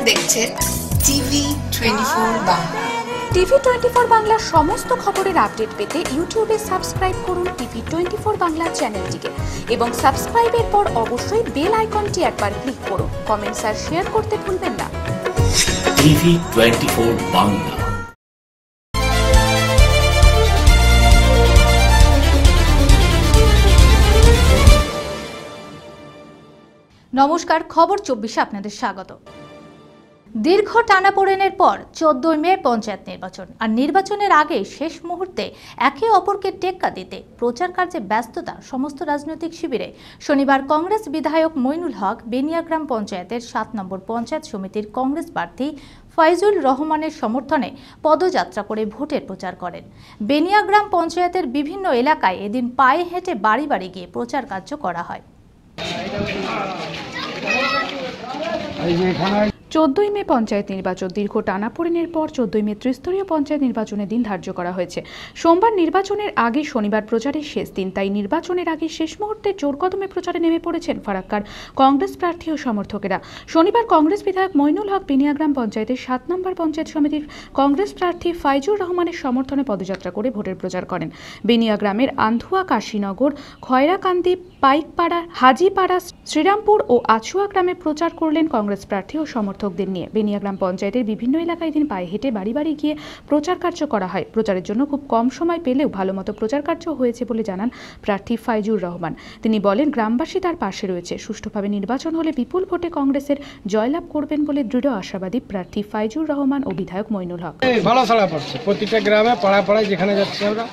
দেখছেন TV24 Bangla. TV24 বাংলার সমস্ত খবরের আপডেট পেতে ইউটিউবে সাবস্ক্রাইব করুন TV24 বাংলা চ্যানেলটিকে এবং সাবস্ক্রাইবের পর অবশ্যই বেল আইকনটি একবার ক্লিক করুন। কমেন্টস আর শেয়ার করতে ভুলবেন না। TV24 বাংলা। নমস্কার, খবর 24-এ আপনাদের স্বাগত। দীর্ঘ টানাপোড়েনের পর 14 মে পঞ্চায়েত নির্বাচন, আর নির্বাচনের আগে শেষ মুহূর্তে একে অপরকে টেক্কা দিতে প্রচার কার্যে ব্যস্ততা সমস্ত রাজনৈতিক শিবিরে। শনিবার কংগ্রেস বিধায়ক মইনুল হক বেনিয়াগ্রাম পঞ্চায়েতের 7 নম্বর পঞ্চায়েত সমিতির কংগ্রেস প্রার্থী ফাইজুল রহমানের সমর্থনে পদযাত্রা করে ভোটের প্রচার করেন। বেনিয়াগ্রাম পঞ্চায়েতের বিভিন্ন এলাকায় এদিন পায়ে হেঁটে বাড়ি বাড়ি গিয়ে প্রচার কার্য করা হয়। 14 মে পঞ্চায়েত নির্বাচন। দীর্ঘ টানাপোড়েনের পর 14 মে ত্রিস্তরীয় পঞ্চায়েত নির্বাচনের দিন ধার্য করা হয়েছে। সোমবার নির্বাচনের আগে শনিবার প্রচারের শেষ দিন, তাই নির্বাচনের আগে শেষ মুহূর্তে জোরকদমে প্রচারে নেমে পড়েছেন ফারাক্কার কংগ্রেস প্রার্থী ও সমর্থকেরা। শনিবার কংগ্রেস বিধায়ক মইনুল হক বেনিয়াগ্রাম পঞ্চায়েতের 7 নম্বর পঞ্চায়েত সমিতির কংগ্রেস প্রার্থী ফাইজুর রহমানের সমর্থনে পদযাত্রা করে ভোটের প্রচার করেন। বেনিয়াগ্রামের আন্ধুয়া, কাশীনগর, খয়রাকান্দি, পাইকপাড়া, হাজিপাড়া, শ্রীরামপুর ও আছুয়া গ্রামে প্রচার করলেন কংগ্রেস প্রার্থী ও সমর্থকদের নিয়ে। বেনিয়াগ্রাম পঞ্চায়েতের বিভিন্ন এলাকায় দিন পায়ে হেঁটে বাড়ি বাড়ি গিয়ে প্রচার কার্য করা হয়। প্রচারের জন্য খুব কম সময় পেলেও ভালো মতো প্রচার কার্য হয়েছে বলে জানান প্রার্থী ফাইজুর রহমান। তিনি বলেন, গ্রামবাসী তার পাশে রয়েছে। সুষ্ঠুভাবে নির্বাচন হলে বিপুল ভোটে কংগ্রেসের জয়লাভ করবেন বলে দৃঢ় আশাবাদী প্রার্থী ফাইজুর রহমান ও বিধায়ক মইনুল হক। ভালো সাড়া পড়ছে প্রতিটা গ্রামে, পাড়ায় পাড়ায় যেখানে যাচ্ছি আমরা,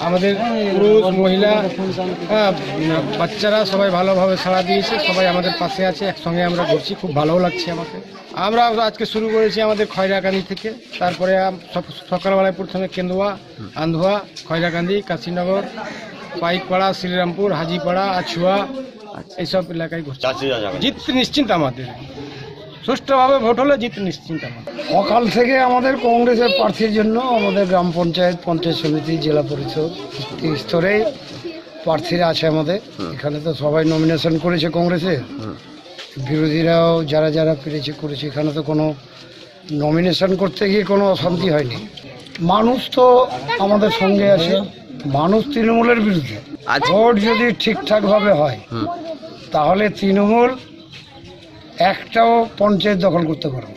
আমাদের পুরুষ মহিলা বাচ্চারা সবাই ভালোভাবে সাড়া দিয়েছে। সবাই আমাদের পাশে আছে, একসঙ্গে আমরা ঘুরছি, খুব ভালো লাগছে আমাকে। আমরা আজকে শুরু করেছি আমাদের খয়রাকান্দি থেকে, তারপরে সকালবেলায় প্রথমে কেন্দুয়া, আন্ধুয়া, খয়রাকান্দি, কাশীনগর, পাইকপাড়া, শ্রীরামপুর, হাজিপাড়া, আছুয়া, এইসব এলাকায় ঘুরছি। জিত নিশ্চিন্ত আমাদের, সুষ্ঠুভাবে ভোট হলে জিত নিশ্চিন্ত আমাদের। সকাল থেকে আমাদের কংগ্রেসের প্রার্থীর জন্য আমাদের গ্রাম পঞ্চায়েত, পঞ্চায়েত সমিতি, জেলা পরিষদ স্তরে প্রার্থীরা আছে আমাদের। এখানে তো সবাই নমিনেশন করেছে কংগ্রেসের, বিরোধীরাও যারা যারা পেরেছে করেছে। এখানে তো কোনো নমিনেশন করতে গিয়ে কোনো অশান্তি হয়নি। মানুষ তো আমাদের সঙ্গে আছে, মানুষ তৃণমূলের বিরুদ্ধে। ভোট যদি ঠিকঠাকভাবে হয় তাহলে তৃণমূল একটাও পঞ্চায়েত দখল করতে পারবে।